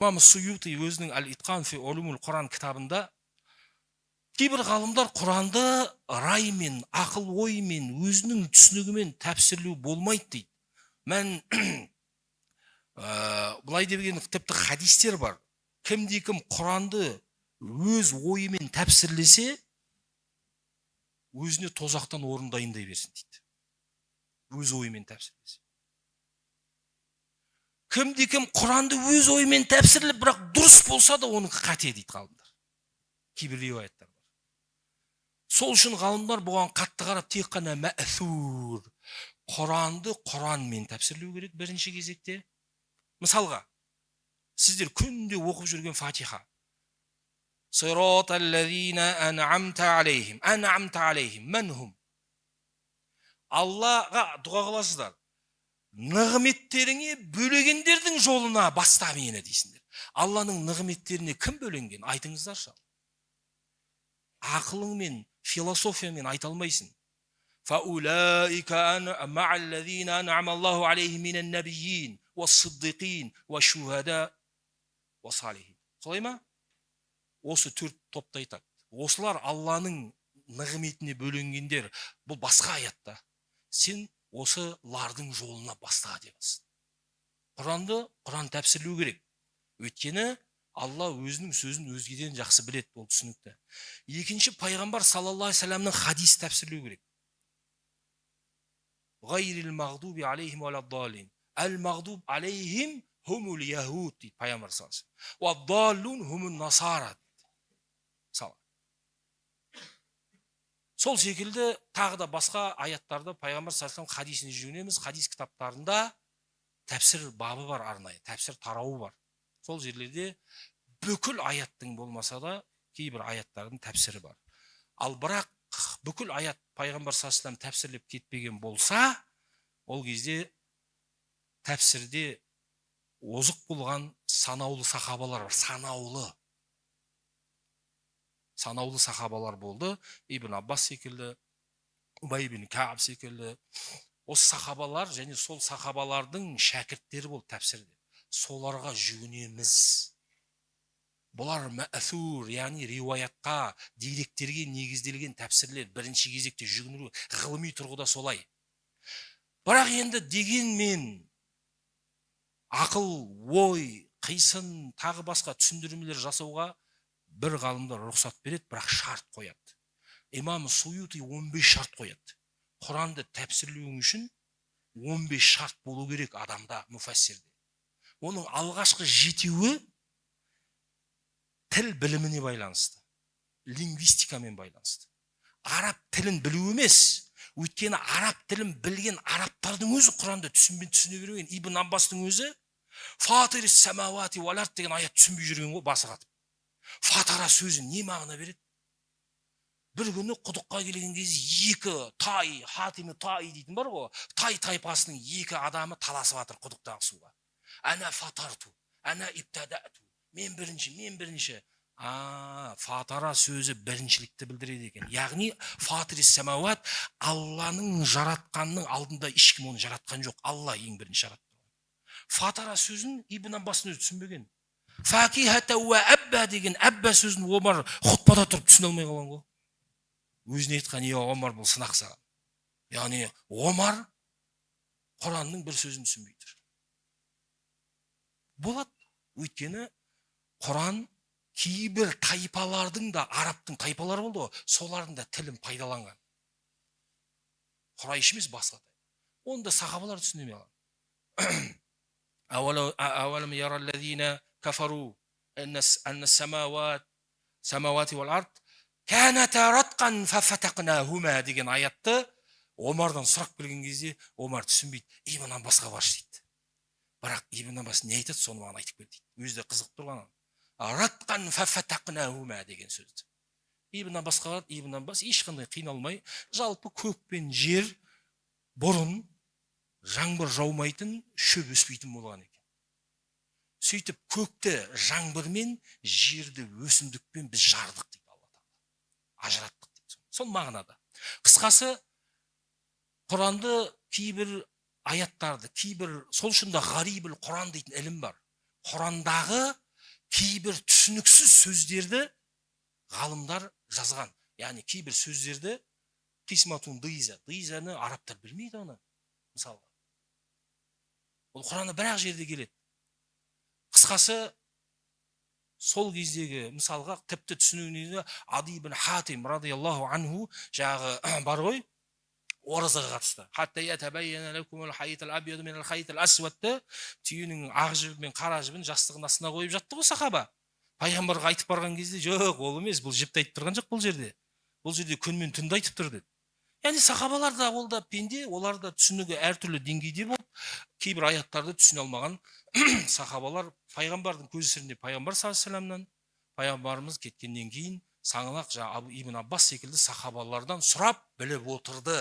имам Суюти өзінің Әл-Итқан фи улумул Құран кітабында кейбір ғалымдар Құранды раймен, ақыл оймен, өзінің түсінігімен тәпсірлеу болмайды дейді. Мен бұлай деген тіпті хадистер бар. Кім Құранды өз ойымен тәпсірлесе, өзіне тозақтан орын дайындай берсін дейді. Өз ойымен тәпсірлесе. Кім Құранды өз ойымен тәпсірлеп, бірақ дұрыс болса да оның қате дейді ғалымдар. Кейбір риуаяттар бар. Сол үшін ғалымдар бұған қатты қарап тек қана мәъсур, Құранды Құранмен тәпсірлеу керек бірінші кезекте. Мысалға, сіздер күнде оқып жүрген Фатиха. Сироталлазина ан'амта алейхим. Ан'амта алейхим. Мәнхум. Аллаға дұға қыласыздар. Нығметтеріңе бөлегендердің жолына баста мені дейсіңдер. Алланың нығметтеріне кім бөленген? Айтыңыздаршы. Ақылыңмен, философиямен айта алмайсың. Фаулаика мa'аллазина ан'ама Аллаху алейхим минан набийин уас-сиддиқин уаш-шухада уас-салихин. Солай ма? Осы төрт топты айтады. Осылар Алланың нығметіне бөленгендер. Бұл басқа аятта. Сен осылардың жолына баста дебіз. Құран тәпсірлеу керек. Өйткені Алла өзінің сөзін өзгеден жақсы біледі, ол түсінікті. Екінші, пайғамбар саллаллаху алейхи вассаламның хадис тәпсірлеу керек. Ғайрил мағдуби алейхим валаддалин. Әл-мағдуб алейхим хумул яхуд дейді пайғамбар саллаллаху алейхи вассалам. Уаддаллун хумул насара. Сол секілді тағы да басқа аяттарды пайғамбар саллаллаху алейхи вассалам хадисіне жүгінеміз. Хадис кітаптарында тәпсір бабы бар арнайы, тәпсір тарауы бар. Сол жерлерде бүкіл аяттың болмаса да кейбір аяттардың тәпсірі бар. Ал бірақ бүкіл аят пайғамбар саллаллаху алейхи вассалам тәпсірлеп кетпеген болса, ол кезде тәпсірде озық болған санаулы сахабалар бар. Санаулы сахабалар болды. Ибн Аббас секілді, Убай ибн Кааб секілді. Осы сахабалар және сол сахабалардың шәкірттері болды тәпсірде. Соларға жүгінеміз. Бұлар мәъсур, яғни риуаятқа, деректерге негізделген тәпсірлер бірінші кезекте жүгініру, ғылыми тұрғыда солай. Бірақ енді дегенмен ақыл, ой, қисын, тағы басқа түсіндірмелер жасауға бір ғалымдар рұқсат береді, бірақ шарт қояды. Имам Суюти 15 шарт қояды. Құранды тәпсірлеуің үшін 15 шарт болу керек адамда, муфассирде. Оның алғашқы жетеуі тіл біліміне байланысты, лингвистикамен байланысты. Араб тілін білу емес, өйткені араб тілін білген арабтардың өзі Құранды түсіне берген. Ибн Аббастың өзі Фатирис самавати вал ард деген аят түсінбей жүрген ғой, басы қатып. Фатара сөзі не мағына береді? Бір күні құдыққа келген кезде екі тай, хатими тай дейтін бар ғой, тай тайпасының екі адамы таласып жатыр құдықтағы суға. Ана фатарту, ана ибтадату. Мен бірінші. Фатара сөзі біріншілікті білдіреді екен. Яғни фатирис самават, Алланың жаратқанның алдында ешкім оны жаратқан жоқ. Алла ең бірінші жаратты. Фатара сөзін Ибн Аббастың өзі түсінбеген. Факихата уа абба деген абба сөзін Омар хұтпада тұрып түсіне алмай қалған ғой. Өзіне айтқан, Омар бұл сынақ саған. Яғни Омар Құранның бір сөзін түсінбей тұр. Болады. Өйткені Құран кейбір тайпалардың да, арабтың тайпалары болды ғой, солардың да тілін пайдаланған. Құрайш емес басқа тай. Оны да сахабалар түсіне алған. أولم يرى الذين كفروا أن السماوات والأرض كانتا رتقا ففتقناهما деген аятты Омардан сұрақ келген кезде Омар түсінбейді. Ибн Аббасқа баршы дейді. Бірақ Ибн Аббас не айтады, соны маған айтып бер дейді. Өзі де қызық тұрған. Ратқан фафатақнахума деген сөзді. Ибн Аббасқа Ибн Аббас ешқандай қиналмай, жалпы көк пен жер бұрын жаңбыр жаумайтын, шөп өспейтін болған екен. Сөйтіп көкті жаңбырмен, жерді өсімдікпен біз жардық дейді Алла Тағала. Ажыраттық дейді. Сол мағынада. Қысқасы, Құранды кейбір аяттарды, сол үшін де ғарибіл Құран дейтін ілім бар. Құрандағы кейбір түсініксіз сөздерді ғалымдар жазған. Яғни кейбір сөздерді қисматун дизаны арабтар білмейді оны. Мысалға. Ол Құранда бір-ақ жерде келеді. Қысқасы, сол кездегі мысалға тіпті түсінігінде Ади ибн Хатим радиаллаху анху жағы бар ғой, оразаға қатысты. Хатта ятабайяна лакумул хаййтал абьяду минал хайитал асвадты түйенің ақ жібі мен қара жібін жастығының астына қойып жатты ғой сахаба. Пайғамбарға айтып барған кезде, жоқ, ол емес, бұл жіпті айтып тұрған жоқ бұл жерде. Бұл жерде күн мен түнді айтып тұр деді. Яғни сахабалар да ол да пенде, олар да түсінігі әртүрлі деңгейде болып, кейбір аяттарды түсіне алмаған сахабалар пайғамбардың көз сірінде пайғамбар саллаллаху пайғамбарымыз кеткеннен кейін саңылақ Ибн Аббас секілді сахабалардан сұрап біліп отырды.